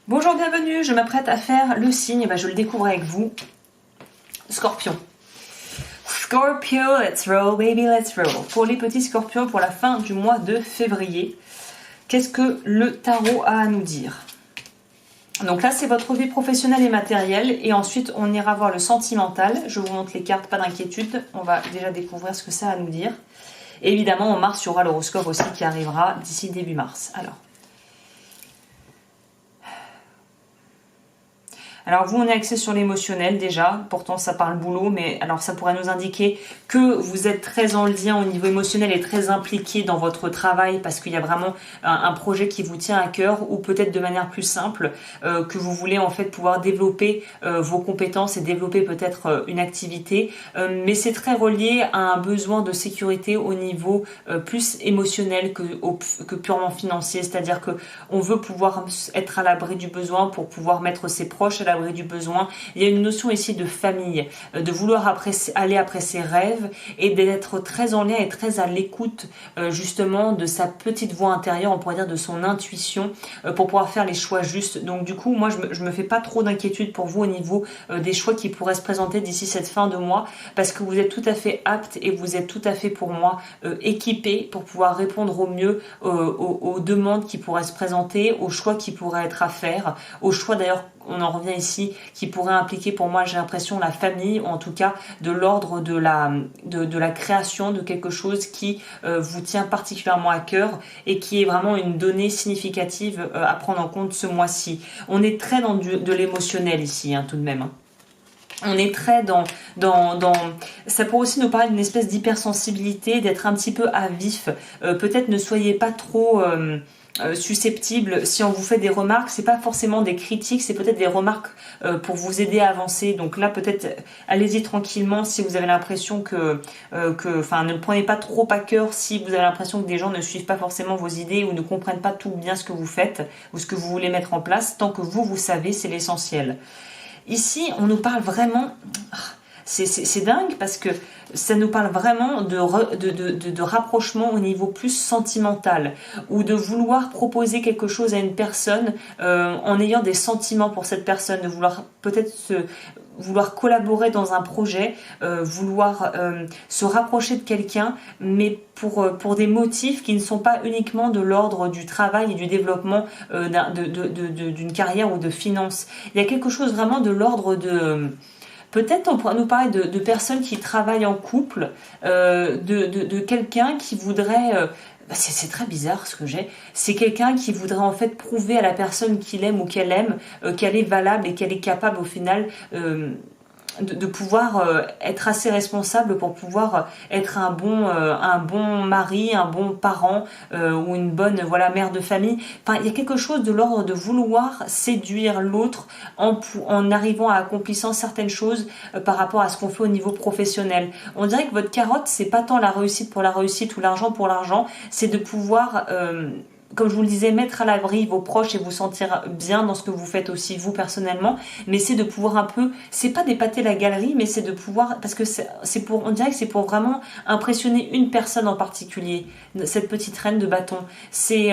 Bonjour, bienvenue, je m'apprête à faire le signe, je le découvre avec vous. Scorpion. Scorpio, let's roll, baby, let's roll. Pour les petits scorpions, pour la fin du mois de février, qu'est-ce que le tarot a à nous dire? Donc là, c'est votre vie professionnelle et matérielle. Et ensuite, on ira voir le sentimental. Je vous montre les cartes, pas d'inquiétude. On va déjà découvrir ce que ça a à nous dire. Et évidemment, en mars, il y aura l'horoscope aussi qui arrivera d'ici début mars. Alors vous, on est axé sur l'émotionnel déjà, pourtant ça parle boulot, mais alors ça pourrait nous indiquer que vous êtes très en lien au niveau émotionnel et très impliqué dans votre travail parce qu'il y a vraiment un projet qui vous tient à cœur, ou peut-être de manière plus simple, que vous voulez en fait pouvoir développer vos compétences et développer peut-être une activité, mais c'est très relié à un besoin de sécurité au niveau plus émotionnel que purement financier, c'est-à-dire que on veut pouvoir être à l'abri du besoin pour pouvoir mettre ses proches à l'abri du besoin. Il y a une notion ici de famille, de vouloir aller après ses rêves et d'être très en lien et très à l'écoute justement de sa petite voix intérieure, on pourrait dire de son intuition, pour pouvoir faire les choix justes. Donc du coup, moi je me fais pas trop d'inquiétude pour vous au niveau des choix qui pourraient se présenter d'ici cette fin de mois, parce que vous êtes tout à fait apte et vous êtes tout à fait pour moi équipé pour pouvoir répondre au mieux aux demandes qui pourraient se présenter, aux choix qui pourraient être à faire, aux choix d'ailleurs, on en revient ici, qui pourrait impliquer pour moi, j'ai l'impression, la famille, ou en tout cas de l'ordre de la création de quelque chose qui vous tient particulièrement à cœur et qui est vraiment une donnée significative à prendre en compte ce mois-ci. On est très dans de l'émotionnel ici, tout de même. On est très dans ça pourrait aussi nous parler d'une espèce d'hypersensibilité, d'être un petit peu à vif. Peut-être ne soyez pas trop susceptible. Si on vous fait des remarques, c'est pas forcément des critiques, c'est peut-être des remarques pour vous aider à avancer. Donc là, peut-être allez-y tranquillement si vous avez l'impression ne le prenez pas trop à cœur si vous avez l'impression que des gens ne suivent pas forcément vos idées ou ne comprennent pas tout bien ce que vous faites ou ce que vous voulez mettre en place. Tant que vous savez, c'est l'essentiel. Ici, on nous parle vraiment... C'est dingue parce que ça nous parle vraiment de rapprochement au niveau plus sentimental, ou de vouloir proposer quelque chose à une personne en ayant des sentiments pour cette personne, de vouloir vouloir collaborer dans un projet, vouloir se rapprocher de quelqu'un, mais pour des motifs qui ne sont pas uniquement de l'ordre du travail et du développement d'une carrière ou de finances. Il y a quelque chose vraiment de l'ordre de... Peut-être on pourrait nous parler de personnes qui travaillent en couple, de quelqu'un qui voudrait... c'est très bizarre ce que j'ai. C'est quelqu'un qui voudrait en fait prouver à la personne qu'il aime ou qu'elle aime qu'elle est valable et qu'elle est capable au final de pouvoir être assez responsable pour pouvoir être un bon mari, un bon parent ou une bonne mère de famille. Enfin, il y a quelque chose de l'ordre de vouloir séduire l'autre en arrivant à accomplissant certaines choses par rapport à ce qu'on fait au niveau professionnel. On dirait que votre carotte, c'est pas tant la réussite pour la réussite ou l'argent pour l'argent, c'est de pouvoir comme je vous le disais, mettre à l'abri vos proches et vous sentir bien dans ce que vous faites aussi vous personnellement, mais c'est de pouvoir un peu, c'est pas d'épater la galerie, mais c'est de pouvoir, parce que on dirait que c'est pour vraiment impressionner une personne en particulier, cette petite reine de bâton. C'est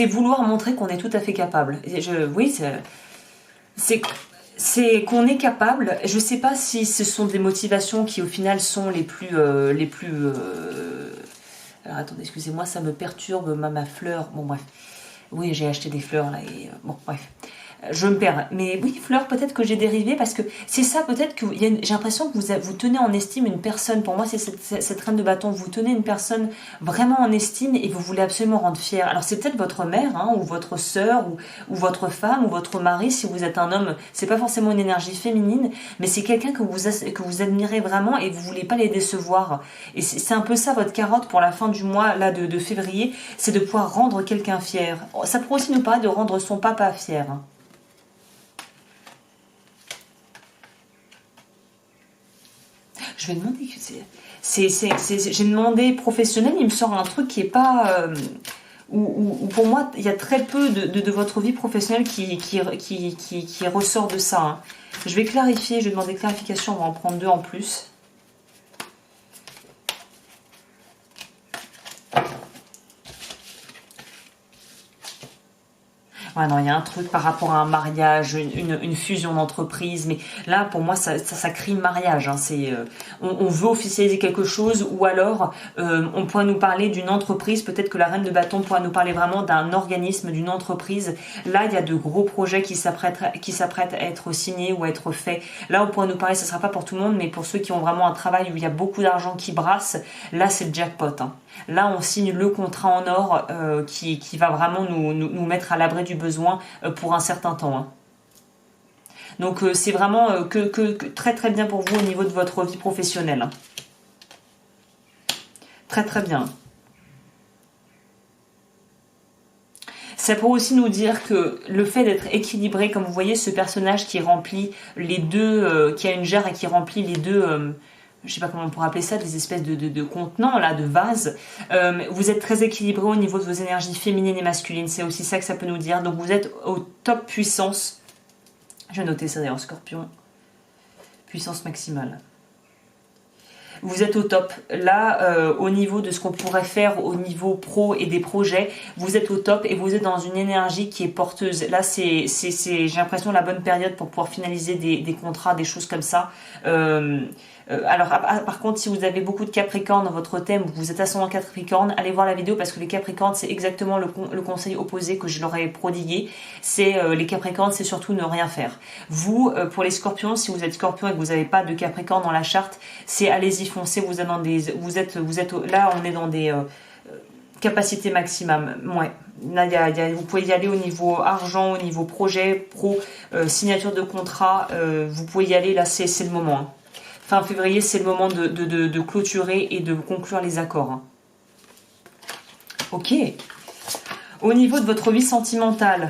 vouloir montrer qu'on est tout à fait capable. Oui, c'est qu'on est capable. Je sais pas si ce sont des motivations qui au final sont les plus alors attendez, excusez-moi, ça me perturbe ma fleur. Bon bref. Oui, j'ai acheté des fleurs là et bon bref. Je me perds. Mais oui, fleurs, peut-être que j'ai dérivé parce que c'est ça, peut-être que j'ai l'impression que vous tenez en estime une personne. Pour moi, c'est cette reine de bâton. Vous tenez une personne vraiment en estime et vous voulez absolument rendre fière. Alors, c'est peut-être votre mère, ou votre sœur, ou votre femme, ou votre mari. Si vous êtes un homme, c'est pas forcément une énergie féminine, mais c'est quelqu'un que vous admirez vraiment et vous voulez pas les décevoir. Et c'est un peu ça, votre carotte pour la fin du mois là de février, c'est de pouvoir rendre quelqu'un fier. Ça pourrait aussi nous parler de rendre son papa fier. Je vais demander. J'ai demandé professionnel, il me sort un truc qui est pas. Où pour moi, il y a très peu de votre vie professionnelle qui ressort de ça. Je vais clarifier, je vais demander clarification, on va en prendre 2 en plus. Ouais, non, il y a un truc par rapport à un mariage, une fusion d'entreprise, mais là, pour moi, ça crie mariage. Hein. On veut officialiser quelque chose, ou alors on pourrait nous parler d'une entreprise. Peut-être que la reine de bâton pourrait nous parler vraiment d'un organisme, d'une entreprise. Là, il y a de gros projets qui s'apprêtent à être signés ou à être faits. Là, on pourrait nous parler, ça sera pas pour tout le monde, mais pour ceux qui ont vraiment un travail où il y a beaucoup d'argent qui brasse, là, c'est le jackpot. Hein. Là, on signe le contrat en or qui va vraiment nous mettre à l'abri du besoin pour un certain temps. Hein. Donc, c'est vraiment que très très bien pour vous au niveau de votre vie professionnelle. Très très bien. Ça pourrait aussi nous dire que le fait d'être équilibré, comme vous voyez, ce personnage qui remplit les deux, qui a une jarre et qui remplit les deux... je sais pas comment on pourrait appeler ça, des espèces de contenants, là, de vases. Vous êtes très équilibré au niveau de vos énergies féminines et masculines. C'est aussi ça que ça peut nous dire. Donc vous êtes au top puissance. Je vais noter ça d'ailleurs, Scorpion. Puissance maximale. Vous êtes au top. Là, au niveau de ce qu'on pourrait faire au niveau pro et des projets, vous êtes au top et vous êtes dans une énergie qui est porteuse. Là, c'est j'ai l'impression, la bonne période pour pouvoir finaliser des contrats, des choses comme ça. Alors, par contre, si vous avez beaucoup de Capricorne dans votre thème, vous êtes ascendant Capricorne, allez voir la vidéo parce que les Capricornes, c'est exactement le conseil opposé que je leur ai prodigué. C'est les Capricornes, c'est surtout ne rien faire. Vous, pour les Scorpions, si vous êtes Scorpion et que vous n'avez pas de Capricorne dans la charte, c'est allez-y, foncez. Vous êtes là, on est dans des capacités maximum. Ouais. Là, vous pouvez y aller au niveau argent, au niveau projet, pro, signature de contrat. Vous pouvez y aller. Là, c'est le moment. Hein. Fin février, c'est le moment de clôturer et de conclure les accords. Hein. Ok. Au niveau de votre vie sentimentale.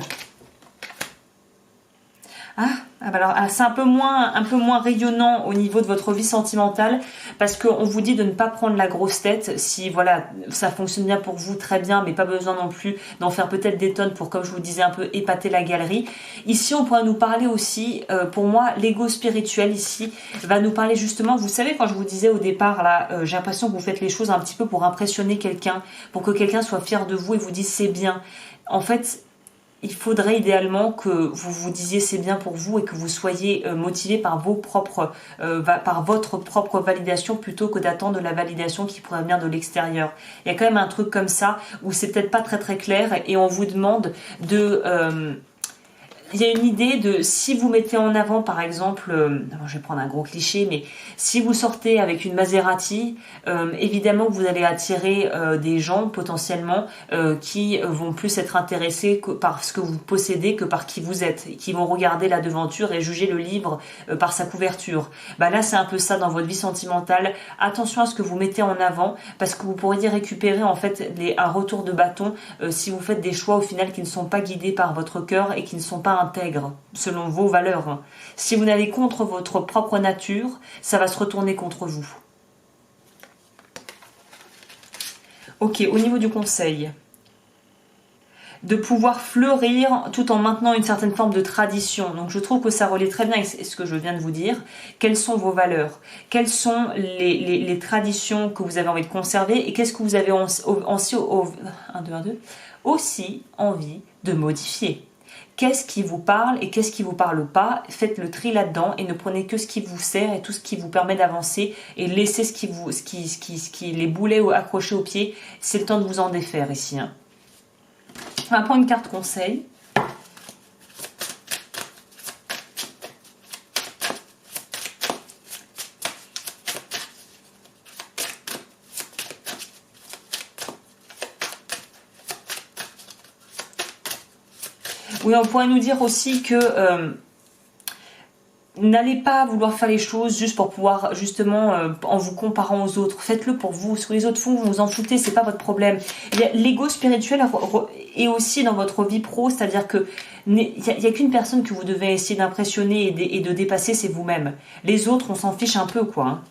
Alors, c'est un peu moins rayonnant au niveau de votre vie sentimentale parce qu'on vous dit de ne pas prendre la grosse tête. Si voilà, ça fonctionne bien pour vous, très bien, mais pas besoin non plus d'en faire peut-être des tonnes pour, comme je vous disais, un peu épater la galerie. Ici, on pourra nous parler aussi, pour moi, l'ego spirituel ici va nous parler justement, vous savez, quand je vous disais au départ, là, j'ai l'impression que vous faites les choses un petit peu pour impressionner quelqu'un, pour que quelqu'un soit fier de vous et vous dise c'est bien. En fait, il faudrait idéalement que vous vous disiez c'est bien pour vous et que vous soyez motivé par par votre propre validation plutôt que d'attendre la validation qui pourrait venir de l'extérieur. Il y a quand même un truc comme ça où c'est peut-être pas très très clair et on vous demande de... il y a une idée de si vous mettez en avant par exemple, je vais prendre un gros cliché, mais si vous sortez avec une Maserati, évidemment que vous allez attirer des gens potentiellement qui vont plus être intéressés par ce que vous possédez que par qui vous êtes, et qui vont regarder la devanture et juger le livre par sa couverture. Bah là c'est un peu ça dans votre vie sentimentale. Attention à ce que vous mettez en avant parce que vous pourriez récupérer en fait un retour de bâton si vous faites des choix au final qui ne sont pas guidés par votre cœur et qui ne sont pas intègre selon vos valeurs. Si vous n'allez contre votre propre nature, ça va se retourner contre vous. Ok, au niveau du conseil, de pouvoir fleurir tout en maintenant une certaine forme de tradition. Donc je trouve que ça relie très bien avec ce que je viens de vous dire. Quelles sont vos valeurs? Quelles sont les traditions que vous avez envie de conserver? Et qu'est-ce que vous avez aussi envie de modifier? Qu'est-ce qui vous parle et qu'est-ce qui vous parle pas? Faites le tri là-dedans et ne prenez que ce qui vous sert et tout ce qui vous permet d'avancer et laissez les boulets accrochés aux pieds. C'est le temps de vous en défaire ici. Hein. On va prendre une carte conseil. Oui, on pourrait nous dire aussi que n'allez pas vouloir faire les choses juste pour pouvoir, justement, en vous comparant aux autres. Faites-le pour vous. Ce que les autres font, vous vous en foutez, c'est pas votre problème. L'ego spirituel est aussi dans votre vie pro, c'est-à-dire que il y a qu'une personne que vous devez essayer d'impressionner et de dépasser, c'est vous-même. Les autres, on s'en fiche un peu, quoi. Hein.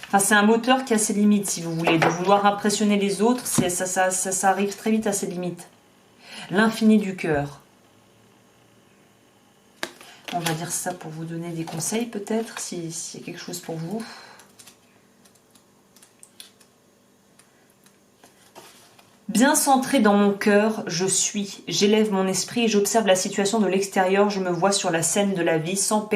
Enfin, c'est un moteur qui a ses limites, si vous voulez. De vouloir impressionner les autres, ça arrive très vite à ses limites. L'infini du cœur. On va dire ça pour vous donner des conseils, peut-être, s'il y a quelque chose pour vous. Bien centré dans mon cœur, je suis. J'élève mon esprit et j'observe la situation de l'extérieur. Je me vois sur la scène de la vie sans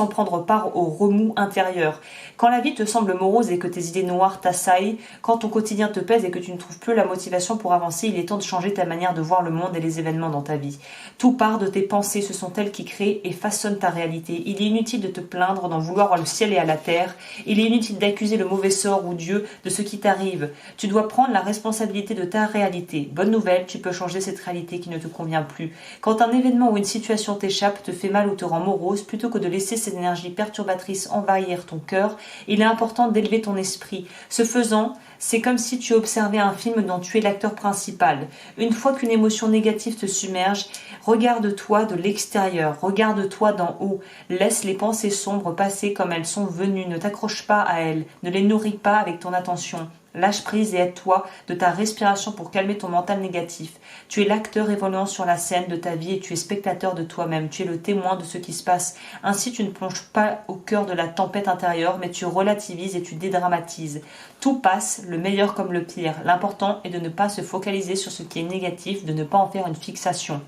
prendre part au remous intérieur. Quand la vie te semble morose et que tes idées noires t'assaillent, quand ton quotidien te pèse et que tu ne trouves plus la motivation pour avancer, il est temps de changer ta manière de voir le monde et les événements dans ta vie. Tout part de tes pensées, ce sont elles qui créent et façonnent ta réalité. Il est inutile de te plaindre, d'en vouloir au ciel et à la terre. Il est inutile d'accuser le mauvais sort ou Dieu de ce qui t'arrive. Tu dois prendre la responsabilité de ta réalité. Bonne nouvelle, tu peux changer cette réalité qui ne te convient plus. Quand un événement ou une situation t'échappe, te fait mal ou te rend morose, plutôt que de laisser ces énergies perturbatrices envahir ton cœur, il est important d'élever ton esprit. Ce faisant, c'est comme si tu observais un film dont tu es l'acteur principal. Une fois qu'une émotion négative te submerge, regarde-toi de l'extérieur, regarde-toi d'en haut. Laisse les pensées sombres passer comme elles sont venues, ne t'accroche pas à elles, ne les nourris pas avec ton attention. Lâche prise et aide-toi de ta respiration pour calmer ton mental négatif. Tu es l'acteur évoluant sur la scène de ta vie et tu es spectateur de toi-même. Tu es le témoin de ce qui se passe. Ainsi, tu ne plonges pas au cœur de la tempête intérieure, mais tu relativises et tu dédramatises. Tout passe, le meilleur comme le pire. L'important est de ne pas se focaliser sur ce qui est négatif, de ne pas en faire une fixation.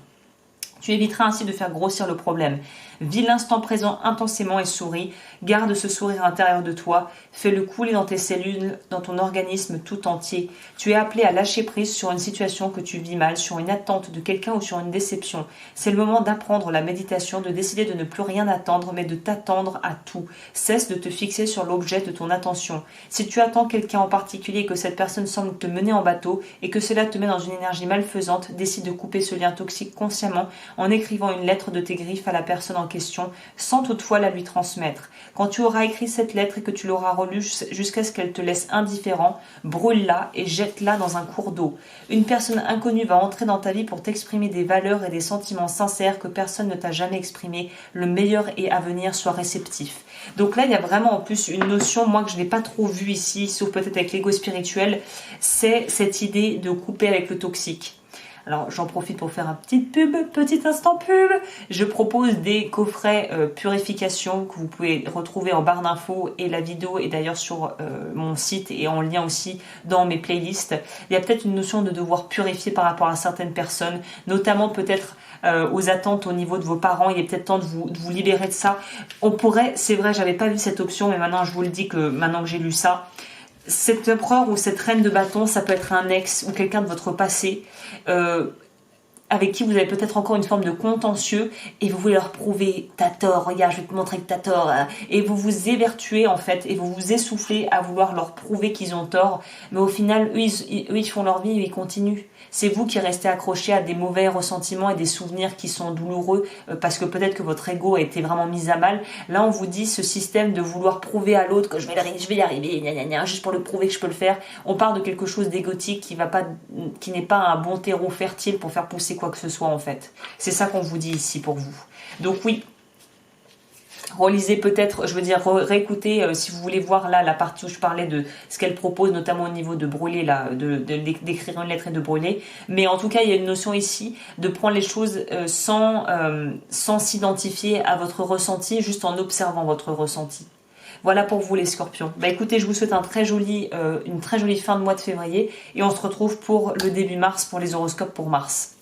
Tu éviteras ainsi de faire grossir le problème. Vis l'instant présent intensément et souris. Garde ce sourire intérieur de toi. Fais-le couler dans tes cellules, dans ton organisme tout entier. Tu es appelé à lâcher prise sur une situation que tu vis mal, sur une attente de quelqu'un ou sur une déception. C'est le moment d'apprendre la méditation, de décider de ne plus rien attendre, mais de t'attendre à tout. Cesse de te fixer sur l'objet de ton attention. Si tu attends quelqu'un en particulier et que cette personne semble te mener en bateau et que cela te met dans une énergie malfaisante, décide de couper ce lien toxique consciemment en écrivant une lettre de tes griffes à la personne en question, sans toutefois la lui transmettre. Quand tu auras écrit cette lettre et que tu l'auras relue jusqu'à ce qu'elle te laisse indifférent, brûle-la et jette-la dans un cours d'eau. Une personne inconnue va entrer dans ta vie pour t'exprimer des valeurs et des sentiments sincères que personne ne t'a jamais exprimés. Le meilleur est à venir, sois réceptif. Donc là, il y a vraiment en plus une notion, moi que je n'ai pas trop vue ici, sauf peut-être avec l'ego spirituel, c'est cette idée de couper avec le toxique. Alors j'en profite pour faire un petit instant pub. Je propose des coffrets purification que vous pouvez retrouver en barre d'infos et la vidéo est d'ailleurs sur mon site et en lien aussi dans mes playlists. Il y a peut-être une notion de devoir purifier par rapport à certaines personnes, notamment peut-être aux attentes au niveau de vos parents. Il est peut-être temps de vous libérer de ça. On pourrait, c'est vrai, j'avais pas vu cette option, mais maintenant je vous le dis que maintenant que j'ai lu ça, cet empereur ou cette reine de bâton, ça peut être un ex ou quelqu'un de votre passé avec qui vous avez peut-être encore une forme de contentieux et vous voulez leur prouver t'as tort, regarde je vais te montrer que t'as tort et vous vous évertuez en fait et vous vous essoufflez à vouloir leur prouver qu'ils ont tort, mais au final eux ils font leur vie et ils continuent. C'est vous qui restez accroché à des mauvais ressentiments et des souvenirs qui sont douloureux parce que peut-être que votre ego a été vraiment mis à mal. Là on vous dit ce système de vouloir prouver à l'autre que je vais y arriver gna gna gna, juste pour le prouver que je peux le faire. On part de quelque chose d'égotique qui n'est pas un bon terreau fertile pour faire pousser quoi que ce soit en fait. C'est ça qu'on vous dit ici pour vous. Donc oui, relisez peut-être, je veux dire réécoutez si vous voulez voir là la partie où je parlais de ce qu'elle propose, notamment au niveau de brûler là, d'écrire une lettre et de brûler. Mais en tout cas, il y a une notion ici de prendre les choses sans s'identifier à votre ressenti, juste en observant votre ressenti. Voilà pour vous les scorpions. Bah écoutez, je vous souhaite une très jolie fin de mois de février et on se retrouve pour le début mars pour les horoscopes pour mars.